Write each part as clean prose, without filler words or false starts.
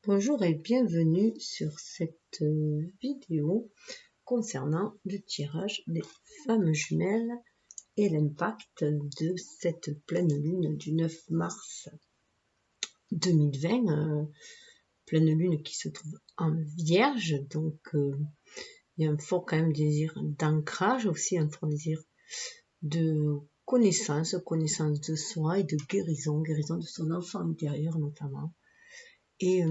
Bonjour et bienvenue sur cette vidéo concernant le tirage des femmes jumelles et l'impact de cette pleine lune du 9 mars 2020, pleine lune qui se trouve en Vierge, donc il y a un fort quand même désir d'ancrage, aussi un fort désir de connaissance de soi et de guérison de son enfant intérieur notamment. Et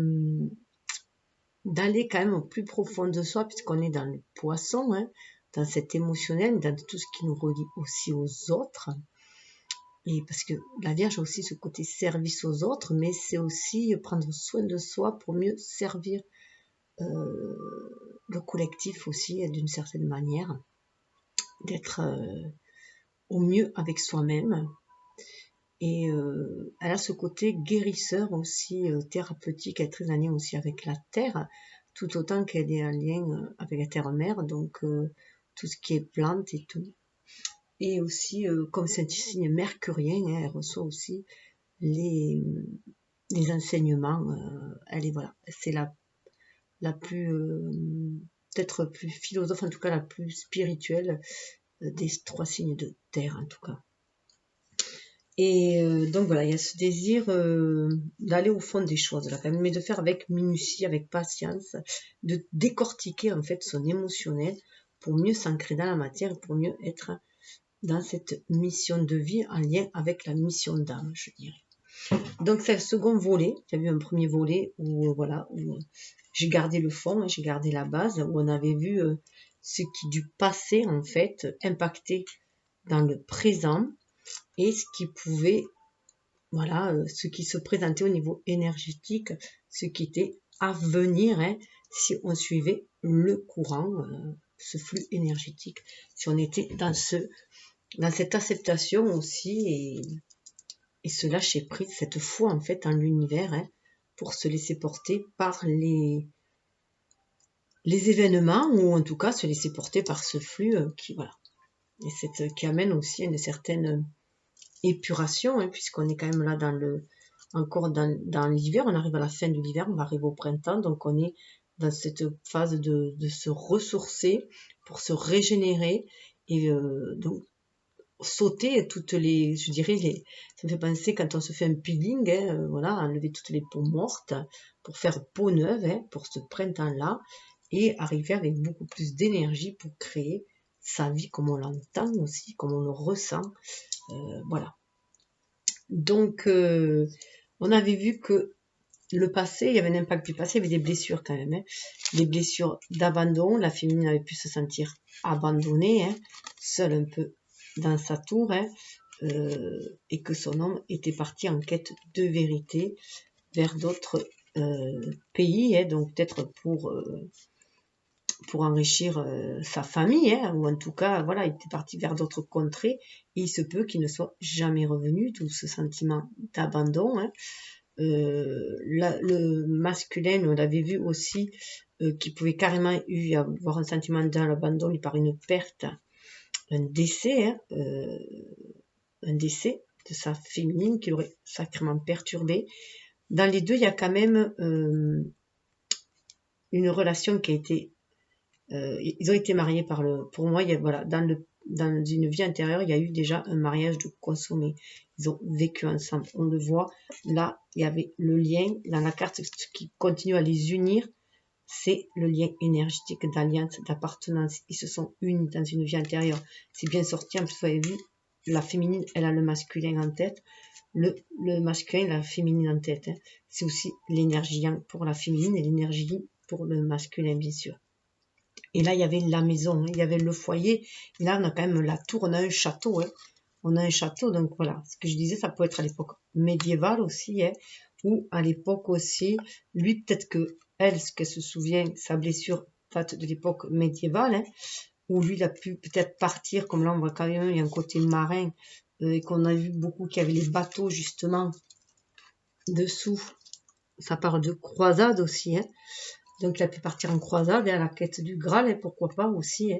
d'aller quand même au plus profond de soi, puisqu'on est dans le poisson, dans cet émotionnel, dans tout ce qui nous relie aussi aux autres. Et parce que la Vierge a aussi ce côté service aux autres, mais c'est aussi prendre soin de soi pour mieux servir le collectif aussi, d'une certaine manière, d'être au mieux avec soi-même. Et elle a ce côté guérisseur aussi, thérapeutique, elle est très en lien aussi avec la terre, tout autant qu'elle est en lien avec la terre-mère, donc tout ce qui est plantes et tout. Et aussi, comme c'est un signe mercurien, elle reçoit aussi les enseignements. Elle est, voilà, c'est la plus, peut-être plus philosophe, en tout cas la plus spirituelle des 3 signes de terre, en tout cas. Et donc voilà, il y a ce désir d'aller au fond des choses là, quand même, mais de faire avec minutie, avec patience, de décortiquer en fait son émotionnel pour mieux s'ancrer dans la matière, pour mieux être dans cette mission de vie en lien avec la mission d'âme, je dirais. Donc c'est le second volet. Il y a eu un premier volet où voilà, où j'ai gardé le fond, j'ai gardé la base, où on avait vu ce qui du passé en fait impactait dans le présent et ce qui pouvait, voilà, ce qui se présentait au niveau énergétique, ce qui était à venir, si on suivait le courant, ce flux énergétique, si on était dans cette acceptation aussi et ce lâcher prise, cette foi en fait en l'univers, pour se laisser porter par les événements, ou en tout cas se laisser porter par ce flux qui, voilà, et qui amène aussi à une certaine épuration, puisqu'on est quand même là encore dans l'hiver, on arrive à la fin de l'hiver, on va arriver au printemps, donc on est dans cette phase de se ressourcer pour se régénérer et donc sauter toutes les, je dirais, ça me fait penser quand on se fait un peeling, voilà, enlever toutes les peaux mortes pour faire peau neuve, pour ce printemps-là, et arriver avec beaucoup plus d'énergie pour créer sa vie comme on l'entend aussi, comme on le ressent, voilà. Donc, on avait vu que le passé, il y avait un impact du passé, il y avait des blessures quand même, des blessures d'abandon. La féminine avait pu se sentir abandonnée, seule un peu dans sa tour, et que son homme était parti en quête de vérité vers d'autres pays, donc peut-être pour enrichir sa famille, ou en tout cas, voilà, il était parti vers d'autres contrées, et il se peut qu'il ne soit jamais revenu, tout ce sentiment d'abandon. Le masculin, on l'avait vu aussi, qui pouvait carrément avoir un sentiment d'abandon par une perte, un décès, de sa féminine qui l'aurait sacrément perturbé. Dans les deux, il y a quand même une relation qui a été ils ont été mariés pour moi, voilà, dans une vie intérieure, il y a eu déjà un mariage de consommé. Ils ont vécu ensemble. On le voit. Là, il y avait le lien dans la carte. Ce qui continue à les unir, c'est le lien énergétique d'alliance, d'appartenance. Ils se sont unis dans une vie intérieure. C'est bien sorti. En plus, vous avez vu, la féminine, elle a le masculin en tête. Le masculin, la féminine en tête. C'est aussi l'énergie yang pour la féminine et l'énergie yin pour le masculin, bien sûr. Et là, il y avait la maison, il y avait le foyer. Et là, on a quand même la tour, on a un château. On a un château, donc voilà. Ce que je disais, ça peut être à l'époque médiévale aussi, ou à l'époque aussi, lui, peut-être que elle, ce qu'elle se souvient, sa blessure date de l'époque médiévale, où lui, il a pu peut-être partir, comme là, on voit quand même, il y a un côté marin, et qu'on a vu beaucoup qu'il y avait les bateaux, justement, dessous. Ça parle de croisade aussi, Donc, il a pu partir en croisade à la quête du Graal, et pourquoi pas aussi.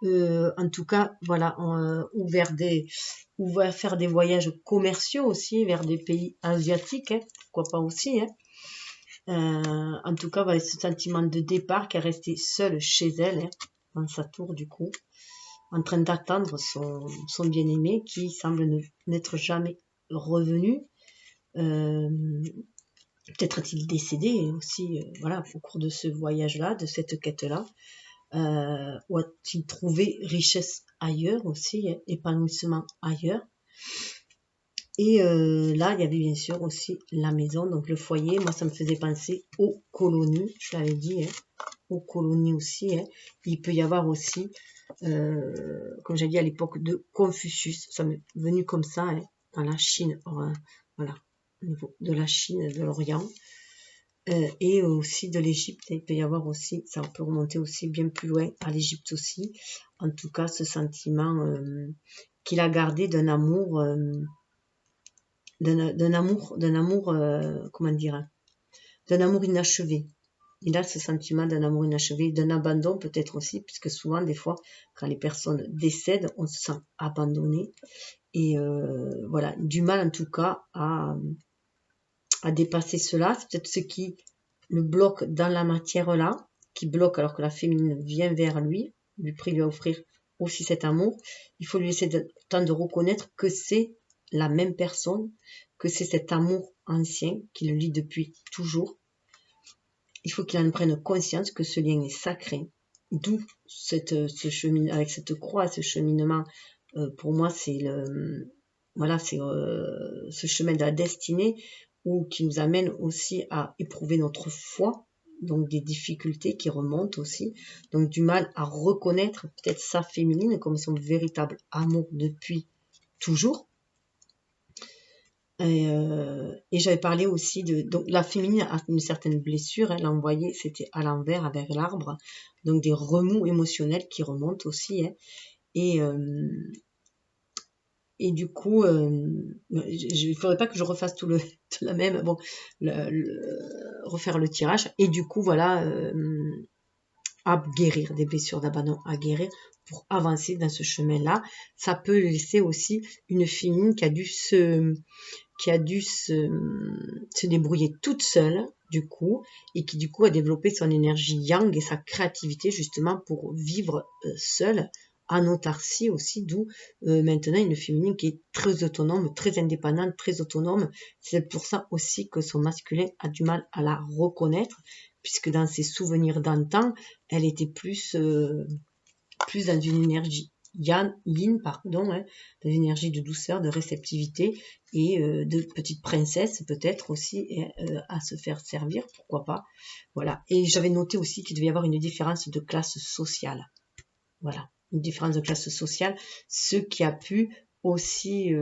En tout cas, voilà, ou vers faire des voyages commerciaux aussi vers des pays asiatiques, pourquoi pas aussi. En tout cas, voilà, ce sentiment de départ qui est resté seule chez elle, hein, dans sa tour du coup, en train d'attendre son bien-aimé qui semble n'être jamais revenu. Peut-être est-il décédé aussi, voilà, au cours de ce voyage-là, de cette quête-là. Ou a-t-il trouvé richesse ailleurs aussi, hein, épanouissement ailleurs. Et là, il y avait bien sûr aussi la maison, donc le foyer. Moi, ça me faisait penser aux colonies, je l'avais dit, hein, aux colonies aussi. Hein. Il peut y avoir aussi, comme j'ai dit à l'époque de Confucius, ça m'est venu comme ça, hein, dans la Chine, voilà, au niveau de la Chine, de l'Orient, et aussi de l'Égypte. Il peut y avoir aussi, ça peut remonter aussi bien plus loin, à l'Égypte aussi. En tout cas, ce sentiment qu'il a gardé d'un amour comment dire, d'un amour inachevé. Il a ce sentiment d'un amour inachevé, d'un abandon peut-être aussi, puisque souvent, des fois, quand les personnes décèdent, on se sent abandonné. Et voilà, du mal en tout cas à dépasser cela. C'est peut-être ce qui le bloque dans la matière là, qui bloque alors que la féminine vient vers lui lui offrir aussi cet amour. Il faut lui laisser le temps de reconnaître que c'est la même personne, que c'est cet amour ancien qui le lie depuis toujours. Il faut qu'il en prenne conscience que ce lien est sacré. D'où ce chemin, avec cette croix, ce cheminement, pour moi, c'est voilà, c'est ce chemin de la destinée qui nous amène aussi à éprouver notre foi, donc des difficultés qui remontent aussi, donc du mal à reconnaître peut-être sa féminine comme son véritable amour depuis toujours. Et j'avais parlé aussi donc la féminine a une certaine blessure, elle l'a envoyée, c'était à l'envers avec l'arbre, donc des remous émotionnels qui remontent aussi, hein, et du coup, il faudrait pas que je refasse tout la même, bon, refaire le tirage, et du coup voilà, à guérir des blessures d'abandon, à guérir pour avancer dans ce chemin-là. Ça peut laisser aussi une féminine qui a dû se débrouiller toute seule, du coup, et qui du coup a développé son énergie yang et sa créativité justement pour vivre seule, en autarcie aussi, d'où maintenant une féminine qui est très autonome, très indépendante, très autonome. C'est pour ça aussi que son masculin a du mal à la reconnaître, puisque dans ses souvenirs d'antan, elle était plus dans une énergie yin, pardon, hein, de l'énergie de douceur, de réceptivité et de petite princesse peut-être aussi à se faire servir, pourquoi pas. Voilà. Et j'avais noté aussi qu'il devait y avoir une différence de classe sociale. Voilà, une différence de classe sociale, ce qui a pu aussi,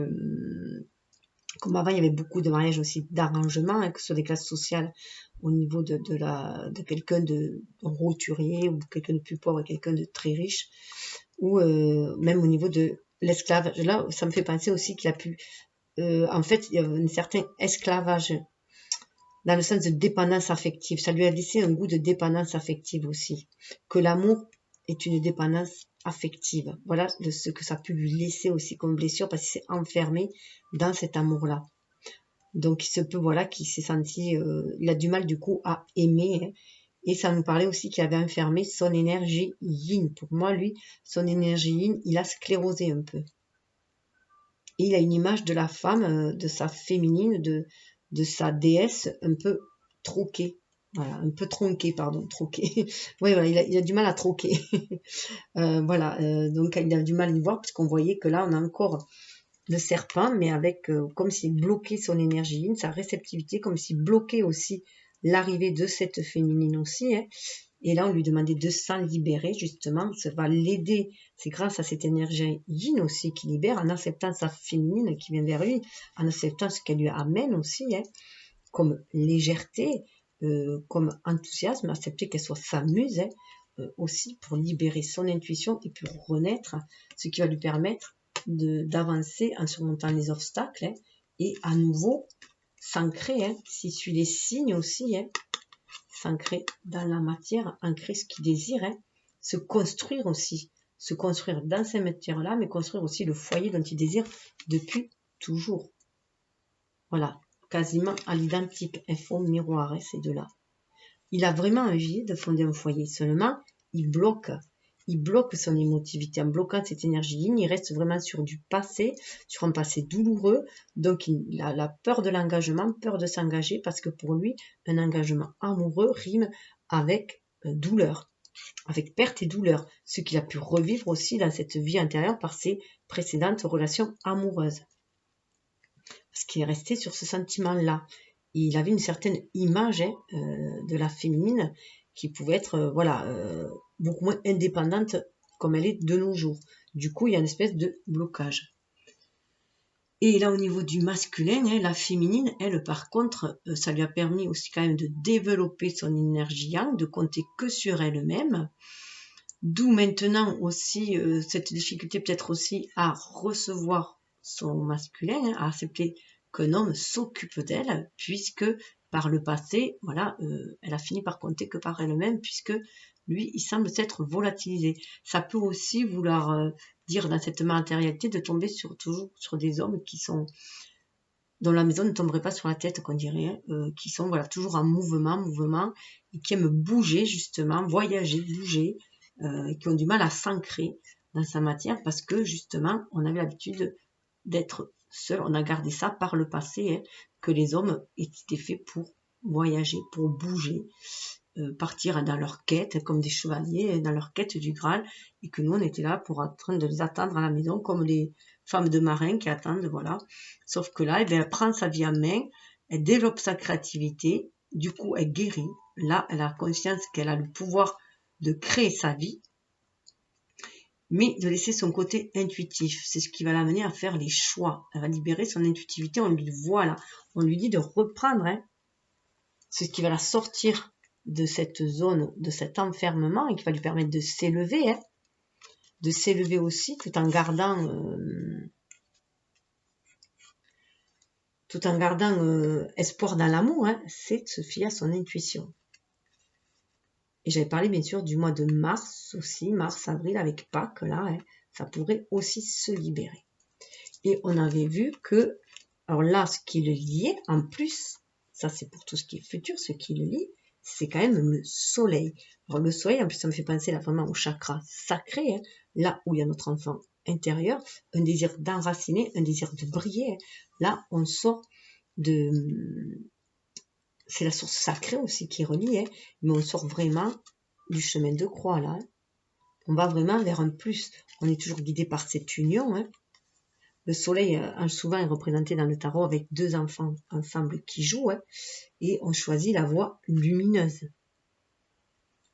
comme avant il y avait beaucoup de mariages aussi d'arrangement, hein, que ce soit des classes sociales au niveau de quelqu'un de roturier ou quelqu'un de plus pauvre et quelqu'un de très riche, ou même au niveau de l'esclavage. Là, ça me fait penser aussi qu'il a pu, en fait, il y a un certain esclavage dans le sens de dépendance affective. Ça lui a laissé un goût de dépendance affective aussi. Que l'amour est une dépendance affective. Voilà ce que ça a pu lui laisser aussi comme blessure parce qu'il s'est enfermé dans cet amour-là. Donc il se peut, voilà, qu'il s'est senti, il a du mal du coup à aimer, hein. Et ça nous parlait aussi qu'il avait enfermé son énergie yin. Pour moi, lui, son énergie yin, il a sclérosé un peu. Et il a une image de la femme, de sa féminine, de sa déesse un peu troquée. Voilà, un peu tronquée, pardon, troquée. Oui, voilà, il a du mal à troquer. Voilà, donc il a du mal à y voir, puisqu'on voyait que là, on a encore le serpent, mais avec comme s'il bloquait son énergie yin, sa réceptivité, comme s'il bloquait aussi l'arrivée de cette féminine aussi, hein. Et là, on lui demandait de s'en libérer, justement. Ça va l'aider. C'est grâce à cette énergie yin aussi qu'il libère, en acceptant sa féminine qui vient vers lui, en acceptant ce qu'elle lui amène aussi, hein, comme légèreté, comme enthousiasme, accepter qu'elle soit sa muse, hein, aussi pour libérer son intuition et pour renaître, ce qui va lui permettre d'avancer en surmontant les obstacles, hein, et à nouveau s'ancrer, hein, s'il suit les signes aussi, hein, s'ancrer dans la matière, ancrer ce qu'il désire, hein, se construire aussi, se construire dans ces matières-là, mais construire aussi le foyer dont il désire depuis toujours. Voilà, quasiment à l'identique. Elles font miroir, hein, ces deux-là. Il a vraiment envie de fonder un foyer. Seulement, il bloque son émotivité. En bloquant cette énergie yin, il reste vraiment sur du passé, sur un passé douloureux. Donc, il a la peur de l'engagement, peur de s'engager, parce que pour lui, un engagement amoureux rime avec douleur, avec perte et douleur. Ce qu'il a pu revivre aussi dans cette vie intérieure par ses précédentes relations amoureuses. Parce qu'il est resté sur ce sentiment-là. Il avait une certaine image de la féminine qui pouvait être beaucoup moins indépendante comme elle est de nos jours. Du coup, il y a une espèce de blocage. Et là, au niveau du masculin, la féminine, elle, par contre, ça lui a permis aussi quand même de développer son énergie yang, de compter que sur elle-même. D'où maintenant aussi cette difficulté peut-être aussi à recevoir son masculin, à accepter qu'un homme s'occupe d'elle, puisque par le passé, elle a fini par compter que par elle-même, puisque lui, il semble s'être volatilisé. Ça peut aussi vouloir dire dans cette matérialité de tomber toujours sur des hommes qui sont dont la maison ne tomberait pas sur la tête, qu'on dirait, qui sont toujours en mouvement, et qui aiment bouger justement, voyager, bouger, qui ont du mal à s'ancrer dans sa matière, parce que justement, on avait l'habitude d'être seul, on a gardé ça par le passé, que les hommes étaient faits pour voyager, pour bouger, partir dans leur quête, comme des chevaliers, dans leur quête du Graal, et que nous, on était là pour en train de les attendre à la maison, comme les femmes de marins qui attendent, voilà. Sauf que là, elle prend sa vie en main, elle développe sa créativité, du coup, elle guérit. Là, elle a conscience qu'elle a le pouvoir de créer sa vie, mais de laisser son côté intuitif. C'est ce qui va l'amener à faire les choix. Elle va libérer son intuitivité, on lui dit de reprendre, c'est ce qui va la sortir de cette zone, de cet enfermement, et qui va lui permettre de s'élever, aussi, tout en gardant espoir dans l'amour, c'est de se fier à son intuition. Et j'avais parlé bien sûr du mois de mars aussi, mars-avril avec Pâques, là, ça pourrait aussi se libérer. Et on avait vu que, alors là, ce qui le liait, en plus, ça c'est pour tout ce qui est futur, ce qui le lie, c'est quand même le soleil. Alors le soleil, en plus, ça me fait penser là vraiment au chakra sacré, là où il y a notre enfant intérieur, un désir d'enraciner, un désir de briller. Là, on sort de... C'est la source sacrée aussi qui relie, mais on sort vraiment du chemin de croix, là. On va vraiment vers un plus. On est toujours guidé par cette union, Le soleil, souvent, est représenté dans le tarot avec deux enfants ensemble qui jouent, et on choisit la voie lumineuse. Vous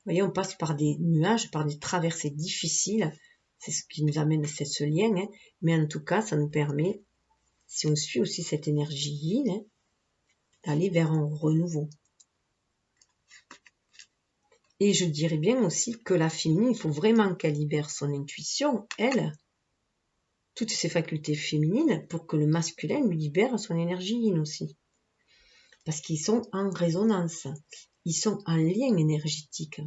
voyez, on passe par des nuages, par des traversées difficiles. C'est ce qui nous amène, c'est ce lien, mais en tout cas, ça nous permet, si on suit aussi cette énergie yin, d'aller vers un renouveau. Et je dirais bien aussi que la féminine, il faut vraiment qu'elle libère son intuition, elle, toutes ses facultés féminines, pour que le masculin lui libère son énergie yin aussi. Parce qu'ils sont en résonance, ils sont en lien énergétique.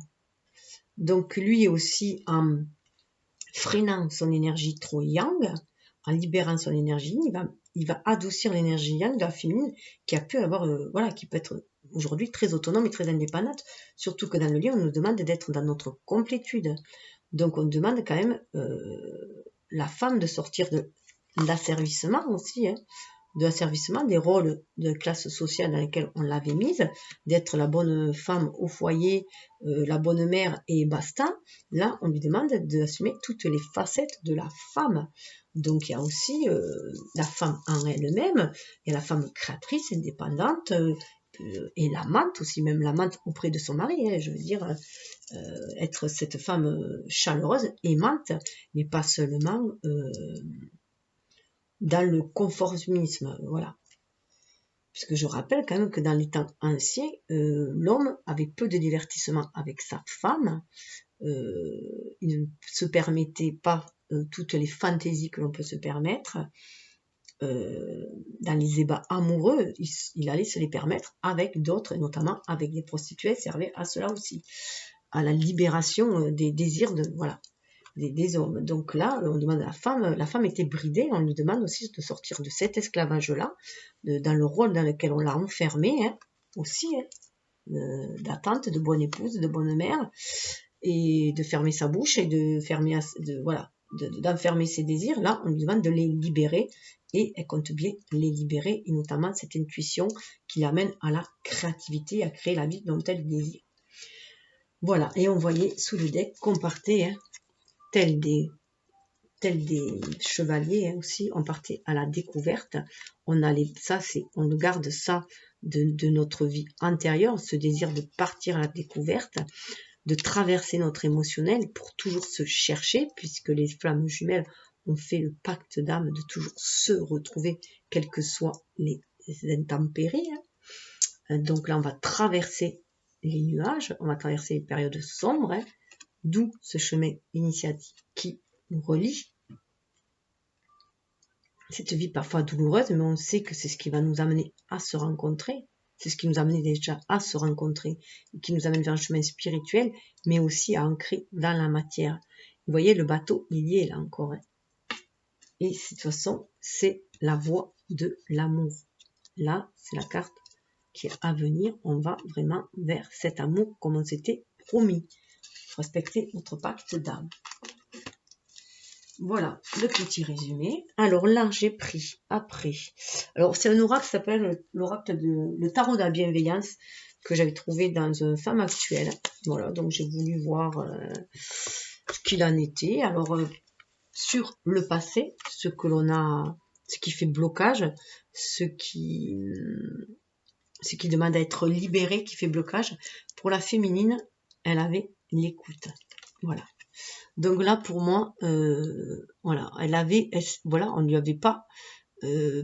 Donc lui aussi, en freinant son énergie trop yang, en libérant son énergie, il va adoucir l'énergie yang de la féminine qui a pu avoir, qui peut être aujourd'hui très autonome et très indépendante, surtout que dans le lien, on nous demande d'être dans notre complétude. Donc on demande quand même la femme de sortir de l'asservissement aussi, de l'asservissement des rôles de classe sociale dans lesquels on l'avait mise, d'être la bonne femme au foyer, la bonne mère et basta. Là, on lui demande d'assumer toutes les facettes de la femme. Donc, il y a aussi la femme en elle-même, il y a la femme créatrice, indépendante, et l'amante aussi, même l'amante auprès de son mari, je veux dire, être cette femme chaleureuse, aimante, mais pas seulement dans le conformisme, voilà. Puisque je rappelle quand même que dans les temps anciens, l'homme avait peu de divertissement avec sa femme, il ne se permettait pas toutes les fantaisies que l'on peut se permettre, dans les ébats amoureux, il allait se les permettre avec d'autres, et notamment avec des prostituées, servait à cela aussi, à la libération des désirs de, voilà. des hommes. Donc là, on demande à la femme était bridée, on lui demande aussi de sortir de cet esclavage-là, dans le rôle dans lequel on l'a enfermée, hein, aussi, hein, d'attente, de bonne épouse, de bonne mère, et de fermer sa bouche et de fermer, voilà, d'enfermer ses désirs. Là, on lui demande de les libérer, et elle compte bien les libérer, et notamment cette intuition qui l'amène à la créativité, à créer la vie dont elle désire. Voilà, et on voyait sous le deck qu'on partait, hein, tels des chevaliers, hein, aussi, on partait à la découverte. On garde ça de notre vie antérieure, ce désir de partir à la découverte, de traverser notre émotionnel pour toujours se chercher, puisque les flammes jumelles ont fait le pacte d'âme de toujours se retrouver, quelles que soient les intempéries. Hein. Donc là, on va traverser les nuages, on va traverser les périodes sombres, hein, d'où ce chemin initiatique qui nous relie. Cette vie parfois douloureuse, mais on sait que c'est ce qui va nous amener à se rencontrer. C'est ce qui nous a amené déjà à se rencontrer, et qui nous amène vers un chemin spirituel, mais aussi à ancrer dans la matière. Vous voyez, le bateau, il y est là encore. Hein. Et de toute façon, c'est la voie de l'amour. Là, c'est la carte qui est à venir. On va vraiment vers cet amour comme on s'était promis. Respecter notre pacte d'âme. Voilà, le petit résumé. Alors là, j'ai pris après. Alors, c'est un oracle qui s'appelle l'oracle le tarot de la bienveillance que j'avais trouvé dans un Femme Actuelle. Voilà, donc j'ai voulu voir ce qu'il en était. Alors, sur le passé, ce qui fait blocage, ce qui demande à être libéré, qui fait blocage. Pour la féminine, elle avait l'écoute. Voilà. Donc là, pour moi, voilà, on lui avait pas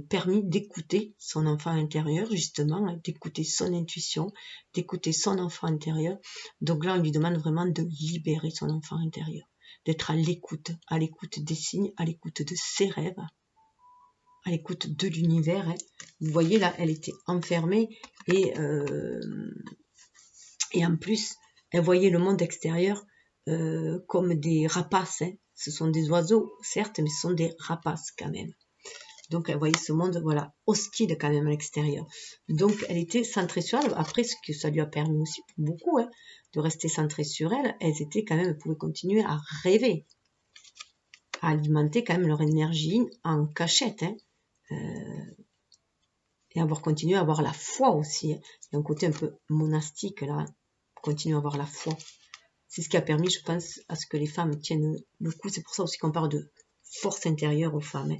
permis d'écouter son enfant intérieur, justement, hein, d'écouter son intuition, d'écouter son enfant intérieur. Donc là, on lui demande vraiment de libérer son enfant intérieur, d'être à l'écoute des signes, à l'écoute de ses rêves, à l'écoute de l'univers. Hein. Vous voyez là, elle était enfermée et en plus, elle voyait le monde extérieur comme des rapaces. Hein. Ce sont des oiseaux, certes, mais ce sont des rapaces quand même. Donc, elle voyait ce monde, voilà, hostile quand même à l'extérieur. Donc, elle était centrée sur elle. Après, ce que ça lui a permis aussi, pour beaucoup, hein, de rester centrée sur elle, elles pouvaient continuer à rêver, à alimenter quand même leur énergie en cachette. Hein. Et continué à avoir la foi aussi. Hein. Il y a un côté un peu monastique là, continuer à avoir la foi. C'est ce qui a permis, je pense, à ce que les femmes tiennent le coup. C'est pour ça aussi qu'on parle de force intérieure aux femmes. Hein.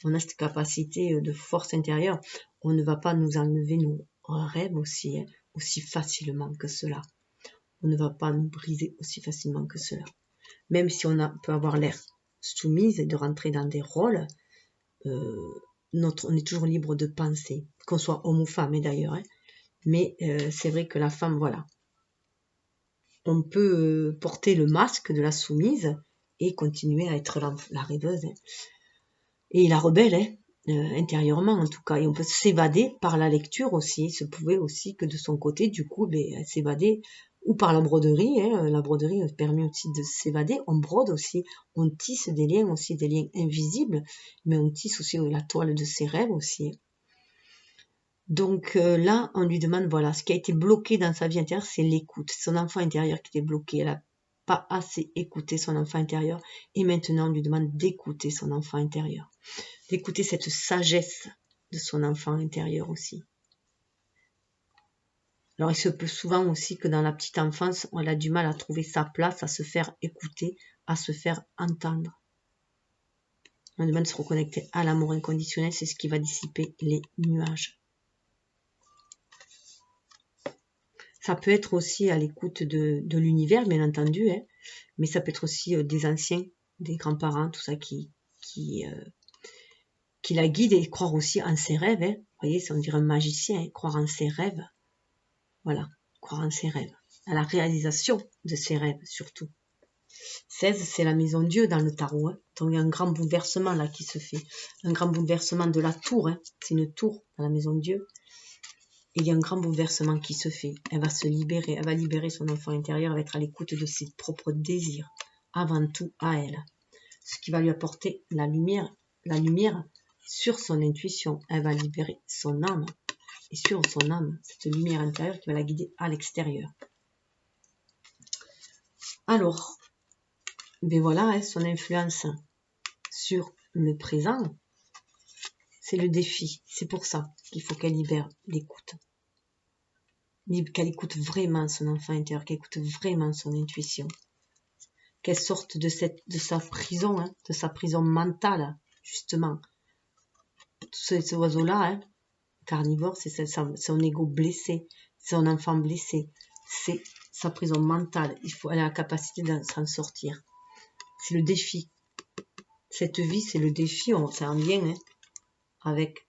On a cette capacité de force intérieure. On ne va pas nous enlever nos rêves aussi, hein, aussi facilement que cela. On ne va pas nous briser aussi facilement que cela. Même si peut avoir l'air soumise et de rentrer dans des rôles, on est toujours libre de penser, qu'on soit homme ou femme, d'ailleurs. Hein. Mais c'est vrai que la femme, voilà, on peut porter le masque de la soumise et continuer à être la rêveuse. Hein. Et la rebelle, hein, intérieurement en tout cas. Et on peut s'évader par la lecture aussi. Il se pouvait aussi que de son côté, du coup, s'évader ou par la broderie. Hein. La broderie permet aussi de s'évader. On brode aussi. On tisse des liens aussi, des liens invisibles. Mais on tisse aussi la toile de ses rêves aussi. Donc là, on lui demande, voilà, ce qui a été bloqué dans sa vie intérieure, c'est l'écoute. Son enfant intérieur qui était bloqué. Elle n'a pas assez écouté son enfant intérieur. Et maintenant, on lui demande d'écouter son enfant intérieur. D'écouter cette sagesse de son enfant intérieur aussi. Alors, il se peut souvent aussi que dans la petite enfance, elle a du mal à trouver sa place, à se faire écouter, à se faire entendre. On demande de se reconnecter à l'amour inconditionnel, c'est ce qui va dissiper les nuages. Ça peut être aussi à l'écoute de l'univers, bien entendu, hein, mais ça peut être aussi des anciens, des grands-parents, tout ça qui la guide et croire aussi en ses rêves. Hein. Vous voyez, on dirait un magicien, hein, croire en ses rêves. Voilà, croire en ses rêves, à la réalisation de ses rêves surtout. 16, c'est la maison Dieu dans le tarot. Hein. Donc il y a un grand bouleversement là qui se fait. Un grand bouleversement de la tour. Hein. C'est une tour dans la maison Dieu. Et il y a un grand bouleversement qui se fait. Elle va se libérer. Elle va libérer son enfant intérieur. Elle va être à l'écoute de ses propres désirs. avant tout à elle. Ce qui va lui apporter la lumière sur son intuition. Elle va libérer son âme. Et sur son âme, cette lumière intérieure qui va la guider à l'extérieur. Alors, ben voilà, hein, son influence sur le présent, c'est le défi. C'est pour ça qu'il faut qu'elle libère l'écoute. Qu'elle écoute vraiment son enfant intérieur, qu'elle écoute vraiment son intuition. Qu'elle sorte de sa prison, hein, de sa prison mentale, justement. Ce oiseau-là, hein, carnivore, c'est son ego blessé, son enfant blessé. C'est sa prison mentale. Elle a la capacité de s'en sortir. C'est le défi. Cette vie, c'est le défi. C'est en lien hein, avec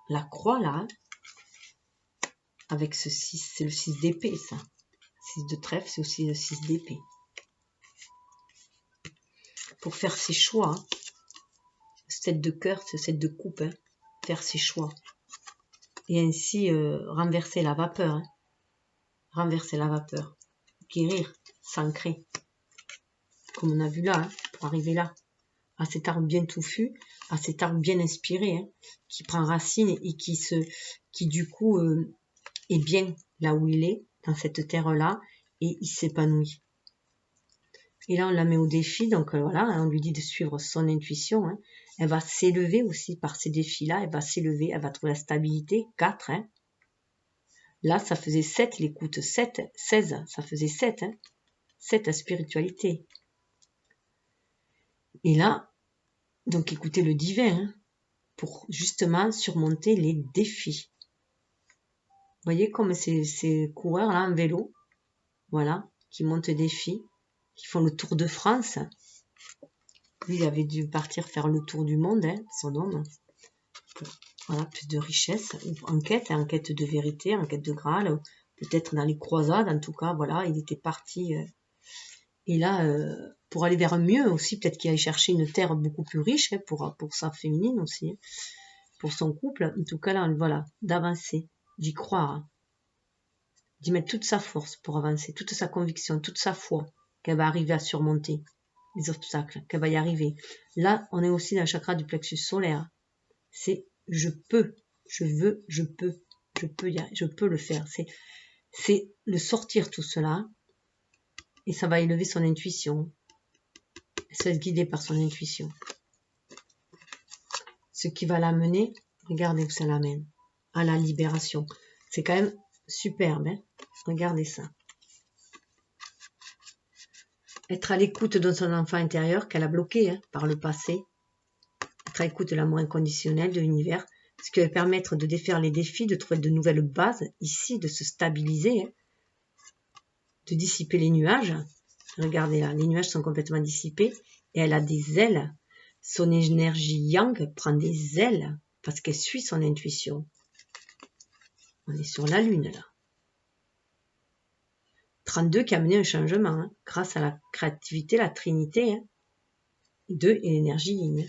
la croix, là. Hein, avec ce 6, c'est le 6 d'épée, ça. 6 de trèfle, c'est aussi le 6 d'épée. Pour faire ses choix, hein, 7 de cœur, c'est 7 de coupe, hein, faire ses choix. Et ainsi renverser la vapeur. Hein, renverser la vapeur. Guérir, s'ancrer. Comme on a vu là, hein, pour arriver là. À cet arbre bien touffu, à cet arbre bien inspiré, hein, qui prend racine et qui du coup est bien là où il est, dans cette terre-là, et il s'épanouit. Et là, on la met au défi, donc voilà, hein, on lui dit de suivre son intuition. Hein. Elle va s'élever aussi par ces défis-là, elle va s'élever, elle va trouver la stabilité, 4. Hein. Là, ça faisait 7, l'écoute, 7, 16, ça faisait 7. Hein. 7, la spiritualité. Et là, donc écoutez le divin, hein, pour justement surmonter les défis. Vous voyez comme ces coureurs là en vélo, voilà, qui montent des défis, qui font le tour de France. Lui, il avait dû partir faire le tour du monde, hein, son homme. Voilà, plus de richesse, en quête de vérité, en quête de Graal, peut-être dans les croisades, en tout cas, voilà, il était parti. Et là, pour aller vers un mieux aussi, peut-être qu'il allait chercher une terre beaucoup plus riche, hein, pour sa féminine aussi, hein, pour son couple. En tout cas, là, voilà, d'avancer, d'y croire, d'y mettre toute sa force pour avancer, toute sa conviction, toute sa foi, qu'elle va arriver à surmonter les obstacles, qu'elle va y arriver. Là, on est aussi dans le chakra du plexus solaire. C'est je peux, je veux, je peux le faire. C'est le sortir tout cela et ça va élever son intuition. Elle se laisse guider par son intuition. Ce qui va l'amener, regardez où ça l'amène, à la libération. C'est quand même superbe, hein. Regardez ça. Être à l'écoute de son enfant intérieur qu'elle a bloqué hein, par le passé. Être à l'écoute de l'amour inconditionnel de l'univers. Ce qui va permettre de défaire les défis, de trouver de nouvelles bases ici, de se stabiliser, hein, de dissiper les nuages. Regardez là, les nuages sont complètement dissipés et elle a des ailes. Son énergie yang prend des ailes parce qu'elle suit son intuition. On est sur la lune là. 32 qui a amené un changement hein, grâce à la créativité, la trinité. Hein, 2 et l'énergie yin.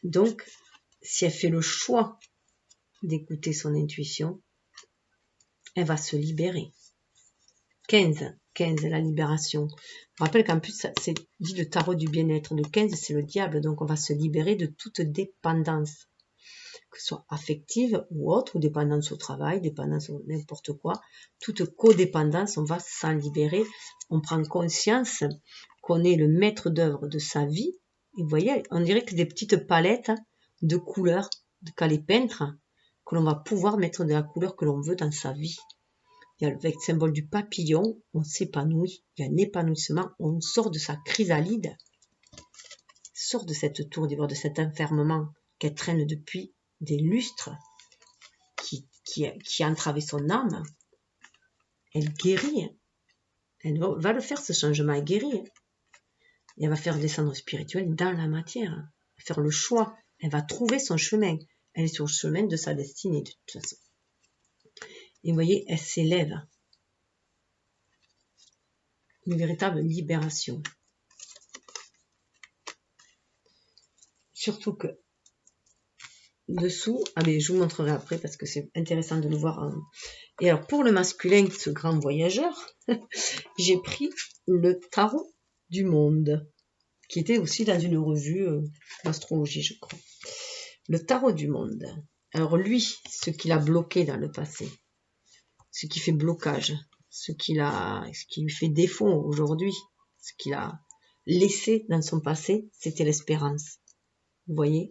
Donc, si elle fait le choix d'écouter son intuition, elle va se libérer. 15, la libération. Je rappelle qu'en plus, c'est dit le tarot du bien-être. Le 15, c'est le diable, donc on va se libérer de toute dépendance, que ce soit affective ou autre, ou dépendance au travail, dépendance au n'importe quoi. Toute codépendance, on va s'en libérer. On prend conscience qu'on est le maître d'œuvre de sa vie. Et vous voyez, on dirait que des petites palettes de couleurs qu'a les peintres, que l'on va pouvoir mettre de la couleur que l'on veut dans sa vie. Il y a le symbole du papillon, on s'épanouit, il y a un épanouissement, on sort de sa chrysalide, sort de cette tour d'ivoire, de cet enfermement qu'elle traîne depuis des lustres, qui a entravé son âme. Elle guérit, elle va le faire ce changement, elle guérit. Et elle va faire descendre le spirituel dans la matière, elle va faire le choix, elle va trouver son chemin, elle est sur le chemin de sa destinée de toute façon. Et vous voyez, elle s'élève. Une véritable libération. Surtout que dessous, mais je vous montrerai après parce que c'est intéressant de le voir. Et alors pour le masculin, ce grand voyageur, j'ai pris le tarot du monde, qui était aussi dans une revue d'astrologie, je crois. Le tarot du monde. Alors lui, ce qu'il a bloqué dans le passé, ce qui fait blocage, ce qui lui fait défaut aujourd'hui, ce qu'il a laissé dans son passé, c'était l'espérance. Vous voyez,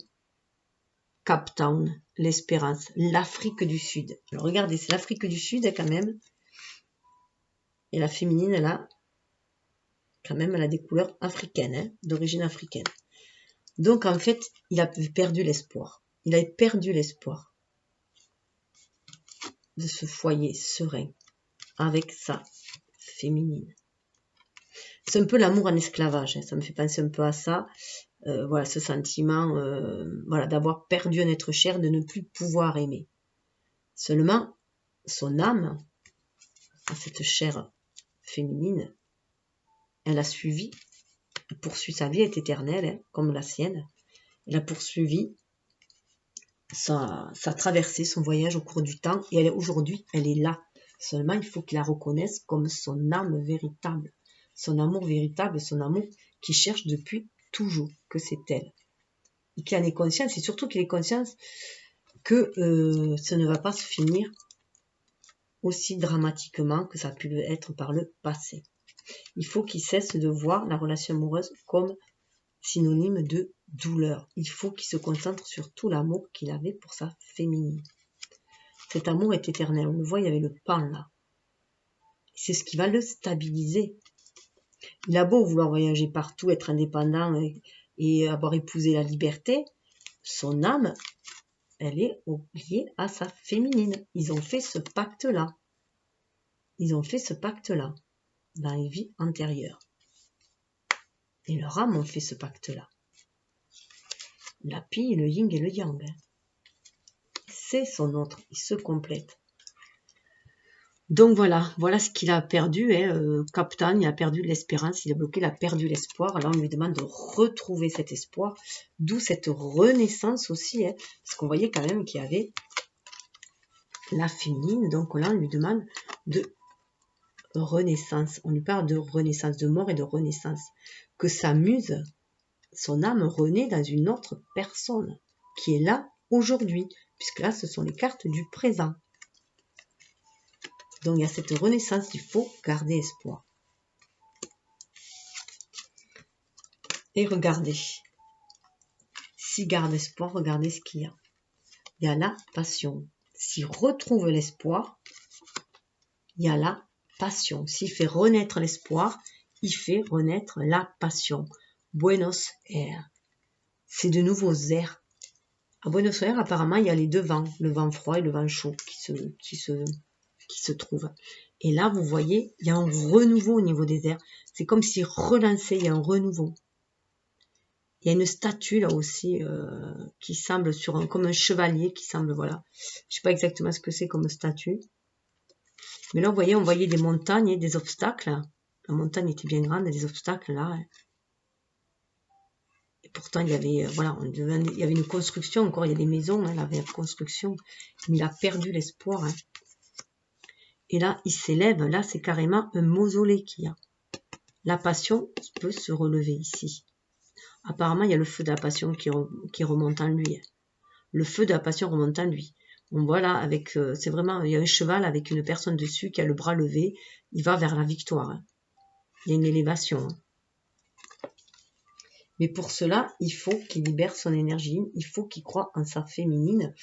Cape Town, l'espérance, l'Afrique du Sud. Alors regardez, c'est l'Afrique du Sud quand même. Et la féminine, elle a quand même, elle a des couleurs africaines, hein, d'origine africaine. Donc en fait, il a perdu l'espoir. Il a perdu l'espoir de ce foyer serein avec sa féminine. C'est un peu l'amour en esclavage, hein, ça me fait penser un peu à ça. Voilà, ce sentiment voilà, d'avoir perdu un être cher, de ne plus pouvoir aimer. Seulement, son âme, à cette chair féminine, elle a suivi, elle poursuit sa vie, elle est éternelle, hein, comme la sienne. Elle a poursuivi sa traversée, son voyage au cours du temps, et aujourd'hui, elle est là. Seulement, il faut qu'il la reconnaisse comme son âme véritable, son amour véritable, son amour qui cherche depuis toujours que c'est elle. Et qu'il en ait conscience, et surtout qu'il ait conscience que ça ne va pas se finir aussi dramatiquement que ça a pu être par le passé. Il faut qu'il cesse de voir la relation amoureuse comme synonyme de douleur. Il faut qu'il se concentre sur tout l'amour qu'il avait pour sa féminine. Cet amour est éternel. On le voit, il y avait le pan là. C'est ce qui va le stabiliser. Il a beau vouloir voyager partout, être indépendant et avoir épousé la liberté, son âme, elle est liée à sa féminine. Ils ont fait ce pacte-là. Ils ont fait ce pacte-là dans les vies antérieures. Et leur âme ont fait ce pacte-là. La pi, le yin et le yang. C'est son autre. Ils se complètent. Donc voilà ce qu'il a perdu. Captain, il a perdu l'espérance, il a bloqué, il a perdu l'espoir. Là, on lui demande de retrouver cet espoir. D'où cette renaissance aussi. Parce qu'on voyait quand même qu'il y avait la féminine. Donc là, on lui demande de renaissance. On lui parle de renaissance, de mort et de renaissance. Que sa muse, son âme renaît dans une autre personne qui est là aujourd'hui. Puisque là, ce sont les cartes du présent. Donc il y a cette renaissance, il faut garder espoir. Et regardez. S'il garde espoir, regardez ce qu'il y a. Il y a la passion. S'il retrouve l'espoir, il y a la passion. S'il fait renaître l'espoir, il fait renaître la passion. Buenos Aires. C'est de nouveaux airs. À Buenos Aires, apparemment, il y a les deux vents, le vent froid et le vent chaud qui se trouvent. Et là, vous voyez, il y a un renouveau au niveau des airs. C'est comme s'il relançait, il y a un renouveau. Il y a une statue là aussi qui semble comme un chevalier qui semble, voilà. Je sais pas exactement ce que c'est comme statue. Mais là, vous voyez, on voyait des montagnes et des obstacles. La montagne était bien grande, des obstacles là. Et pourtant, il y avait, voilà, il y avait une construction encore, il y a des maisons, il y avait une construction. Mais il a perdu l'espoir. Et là, il s'élève, là, c'est carrément un mausolée qu'il y a. La passion peut se relever ici. Apparemment, il y a le feu de la passion qui remonte en lui. Le feu de la passion remonte en lui. On voit là, c'est vraiment, il y a un cheval avec une personne dessus qui a le bras levé. Il va vers la victoire. Il y a une élévation. Mais pour cela, il faut qu'il libère son énergie. Il faut qu'il croie en sa féminine,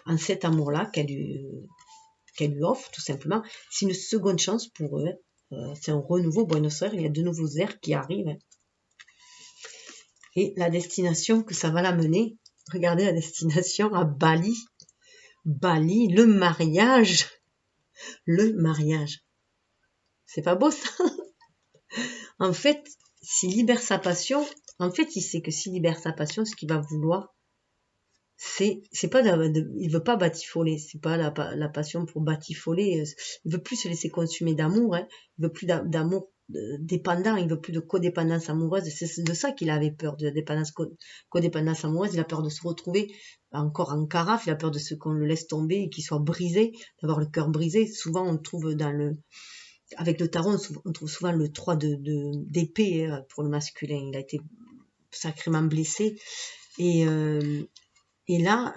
en cet amour-là qu'elle lui offre, tout simplement. C'est une seconde chance pour eux. C'est un renouveau. Buenos Aires, il y a de nouveaux airs qui arrivent. Et la destination que ça va l'amener, regardez la destination à Bali. Bali, le mariage. Le mariage. C'est pas beau ça? En fait, s'il libère sa passion, en fait, il sait que s'il libère sa passion, ce qu'il va vouloir, c'est pas il veut pas batifoler, c'est pas la passion pour batifoler, il veut plus se laisser consumer d'amour, il veut plus d'amour dépendant, il veut plus de codépendance amoureuse. C'est de ça qu'il avait peur, de la dépendance, codépendance amoureuse. Il a peur de se retrouver encore en carafe, il a peur de ce qu'on le laisse tomber et qu'il soit brisé, d'avoir le cœur brisé. Souvent, on trouve avec le tarot, on trouve souvent le 3 d'épée pour le masculin. Il a été sacrément blessé. Et là,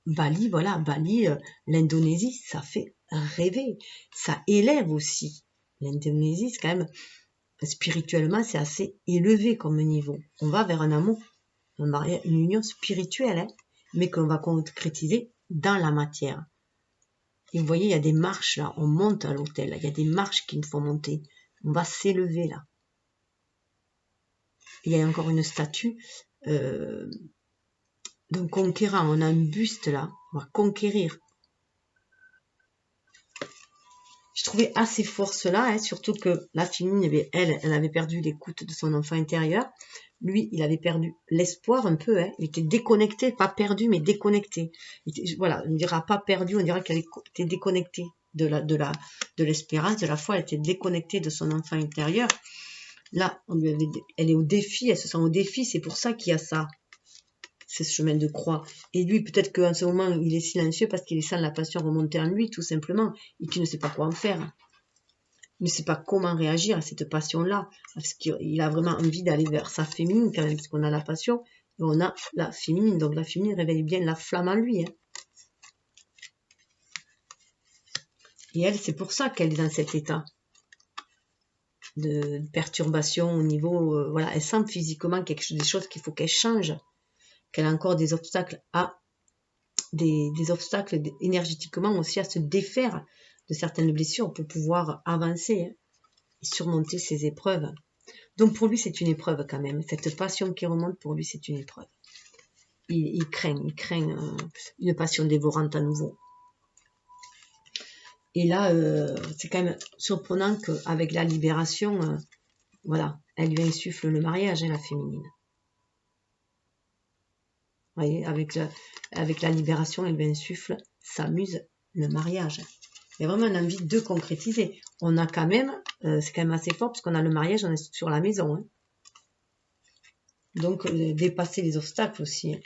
Bali, voilà, Bali, l'Indonésie, ça fait rêver. Ça élève aussi. L'Indonésie, c'est quand même, spirituellement, c'est assez élevé comme niveau. On va vers un amour, une union spirituelle, hein, mais qu'on va concrétiser dans la matière. Et vous voyez, il y a des marches là, on monte à l'hôtel, il y a des marches qui me font monter. On va s'élever là. Il y a encore une statue d'un conquérant, on a un buste là, on va conquérir. Je trouvais assez fort cela, hein, surtout que la féminine, elle avait perdu l'écoute de son enfant intérieur. Lui, il avait perdu l'espoir un peu, hein. Il était déconnecté, pas perdu, mais déconnecté. Voilà, on ne dira pas perdu, on dira qu'elle était déconnectée de l'espérance, de la foi, elle était déconnectée de son enfant intérieur. Là, elle est au défi, elle se sent au défi, c'est pour ça qu'il y a ça. C'est ce chemin de croix. Et lui, peut-être qu'en ce moment, il est silencieux parce qu'il sent la passion remonter en lui, tout simplement, et qu'il ne sait pas quoi en faire. Il ne sait pas comment réagir à cette passion-là, parce qu'il a vraiment envie d'aller vers sa féminine, quand même, parce qu'on a la passion, et on a la féminine. Donc la féminine réveille bien la flamme en lui. Hein. Et elle, c'est pour ça qu'elle est dans cet état de perturbation au niveau... voilà, elle sent physiquement des choses qu'il faut qu'elle change, qu'elle a encore des obstacles des obstacles énergétiquement aussi à se défaire de certaines blessures pour pouvoir avancer et surmonter ces épreuves. Donc pour lui, c'est une épreuve quand même. Cette passion qui remonte, pour lui, c'est une épreuve. Il craint une passion dévorante à nouveau. Et là, c'est quand même surprenant qu'avec la libération, voilà, elle lui insuffle le mariage, hein, la féminine. Vous voyez, avec la libération, elle lui insuffle, s'amuse, le mariage. Il y a vraiment une envie de concrétiser. On a quand même, c'est quand même assez fort, parce qu'on a le mariage, on est sur la maison. Hein. Donc, dépasser les obstacles aussi. Hein.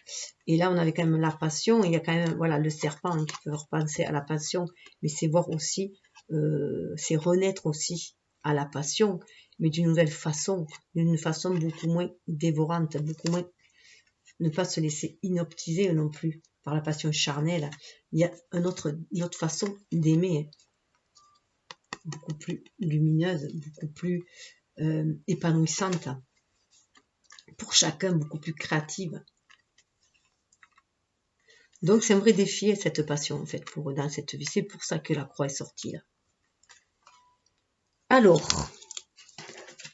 Et là, on avait quand même la passion, et il y a quand même, voilà, le serpent qui peut repenser à la passion, mais c'est voir aussi, c'est renaître aussi à la passion, mais d'une nouvelle façon, d'une façon beaucoup moins dévorante, beaucoup moins ne pas se laisser inoptiser non plus par la passion charnelle. Il y a une autre façon d'aimer, beaucoup plus lumineuse, beaucoup plus épanouissante, pour chacun, beaucoup plus créative. Donc c'est un vrai défi, cette passion, en fait, pour dans cette vie. C'est pour ça que la croix est sortie là. Alors,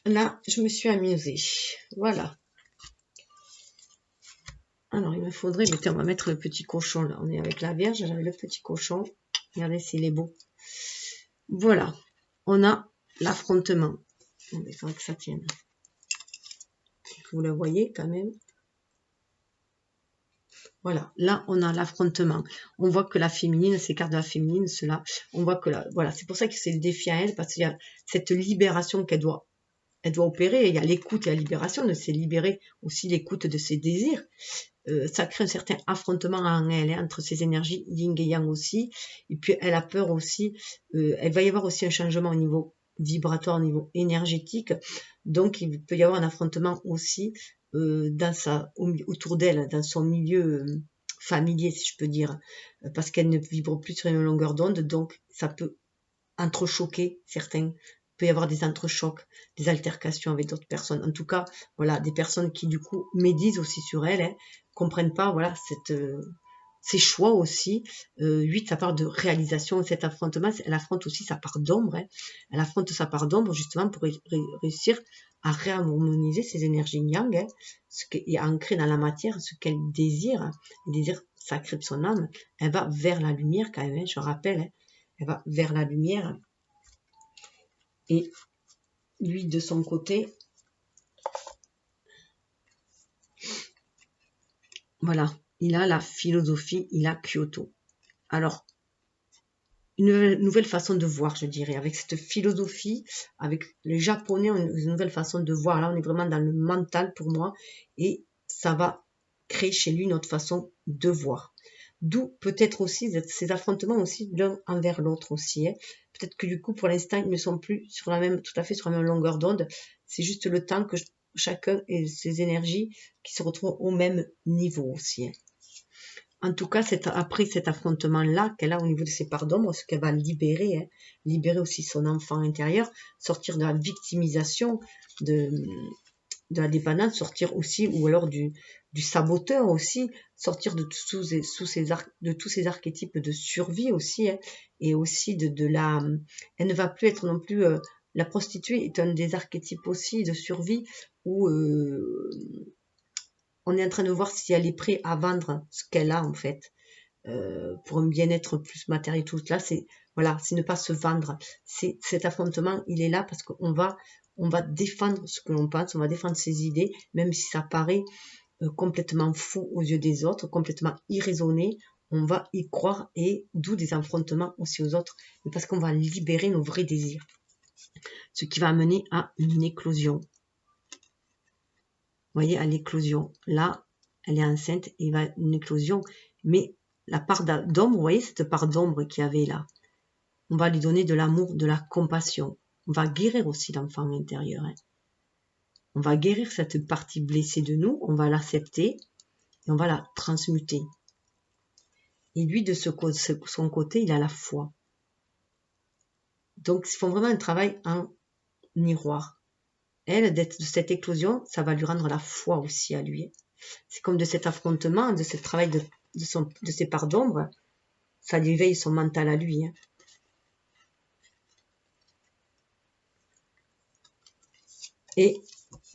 là, je me suis amusée. Voilà. Alors, il me faudrait... on va mettre le petit cochon, là. On est avec la Vierge, j'avais le petit cochon. Regardez s'il est beau. Voilà. On a l'affrontement. Il faudrait que ça tienne. Vous le voyez quand même. Voilà. Là, on a l'affrontement. On voit que la féminine, ces cartes de la féminine, cela, on voit que là, voilà. C'est pour ça que c'est le défi à elle, parce qu'il y a cette libération qu'elle doit opérer. Il y a l'écoute et la libération, de se libérer aussi l'écoute de ses désirs. Ça crée un certain affrontement en elle, hein, entre ses énergies yin et yang aussi. Et puis, elle a peur aussi. Elle va y avoir aussi un changement au niveau vibratoire, au niveau énergétique. Donc, il peut y avoir un affrontement aussi autour d'elle, dans son milieu familier, si je peux dire, parce qu'elle ne vibre plus sur une longueur d'onde. Donc, ça peut entrechoquer certains. Il peut y avoir des entrechocs, des altercations avec d'autres personnes. En tout cas, voilà, des personnes qui du coup médisent aussi sur elle, hein, comprennent pas, voilà, ces choix aussi. 8, ça part de réalisation. Cet affrontement, elle affronte aussi sa part d'ombre. Hein. Elle affronte sa part d'ombre justement pour réussir à réharmoniser ses énergies yang, hein, ce qui est ancré dans la matière, ce qu'elle désire, le désir sacré de son âme. Elle va vers la lumière quand même, hein, je rappelle. Hein. Elle va vers la lumière. Et lui, de son côté, voilà, il a la philosophie, il a Kyoto. Alors, une nouvelle façon de voir, je dirais, avec cette philosophie, avec les Japonais ont une nouvelle façon de voir. Là, on est vraiment dans le mental pour moi, et ça va créer chez lui une autre façon de voir. D'où peut-être aussi ces affrontements aussi l'un envers l'autre aussi. Hein. Peut-être que du coup, pour l'instant, ils ne sont plus sur la même, tout à fait sur la même longueur d'onde. C'est juste le temps que chacun ait ses énergies qui se retrouvent au même niveau aussi. Hein. En tout cas, c'est après cet affrontement-là qu'elle a au niveau de ses parts d'ombre, ce qu'elle va libérer, hein, libérer aussi son enfant intérieur, sortir de la victimisation, de, de la dépendance, sortir aussi, ou alors du saboteur aussi, sortir de tous ces archétypes de survie aussi, hein, et aussi de la... Elle ne va plus être non plus... la prostituée est un des archétypes aussi de survie où on est en train de voir si elle est prête à vendre ce qu'elle a en fait. Pour un bien-être plus matériel, tout là, c'est voilà, c'est ne pas se vendre. C'est cet affrontement, il est là parce qu'on va défendre ce que l'on pense, on va défendre ses idées, même si ça paraît complètement faux aux yeux des autres, complètement irraisonné, on va y croire, et d'où des affrontements aussi aux autres, mais parce qu'on va libérer nos vrais désirs, ce qui va amener à une éclosion. Vous voyez, à l'éclosion. Là, elle est enceinte et il va une éclosion, mais la part d'ombre, vous voyez cette part d'ombre qu'il y avait là, on va lui donner de l'amour, de la compassion. On va guérir aussi l'enfant intérieur. Hein. On va guérir cette partie blessée de nous, on va l'accepter et on va la transmuter. Et lui, de son côté, il a la foi. Donc, ils font vraiment un travail en miroir. Elle, de cette éclosion, ça va lui rendre la foi aussi à lui. C'est comme de cet affrontement, de ce travail de ses parts d'ombre, ça lui éveille son mental à lui. Hein. Et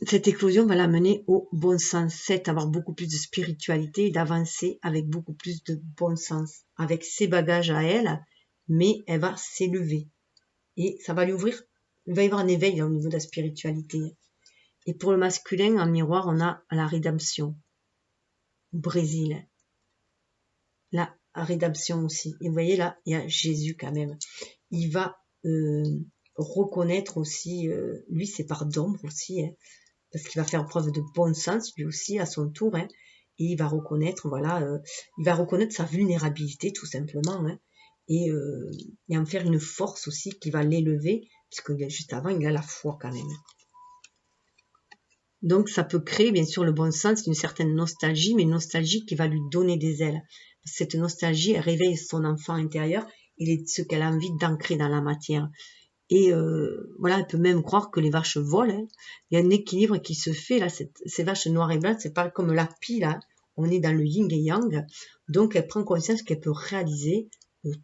cette éclosion va l'amener au bon sens, c'est avoir beaucoup plus de spiritualité et d'avancer avec beaucoup plus de bon sens, avec ses bagages à elle, mais elle va s'élever. Et ça va lui ouvrir, il va y avoir un éveil au niveau de la spiritualité. Et pour le masculin, en miroir, on a la rédemption au Brésil. La rédemption aussi. Et vous voyez là, il y a Jésus quand même. Il va reconnaître aussi, lui, ses parts d'ombre aussi, hein, parce qu'il va faire preuve de bon sens, lui aussi, à son tour, hein, et il va reconnaître, voilà, il va reconnaître sa vulnérabilité, tout simplement, hein, et en faire une force aussi qui va l'élever, puisque juste avant, il a la foi quand même. Donc, ça peut créer, bien sûr, le bon sens, une certaine nostalgie, mais une nostalgie qui va lui donner des ailes. Cette nostalgie, elle réveille son enfant intérieur, et ce qu'elle a envie d'ancrer dans la matière. Et voilà, elle peut même croire que les vaches volent. Hein. Il y a un équilibre qui se fait là. Ces vaches noires et blanches, c'est pas comme la pie là. On est dans le yin et yang. Donc elle prend conscience qu'elle peut réaliser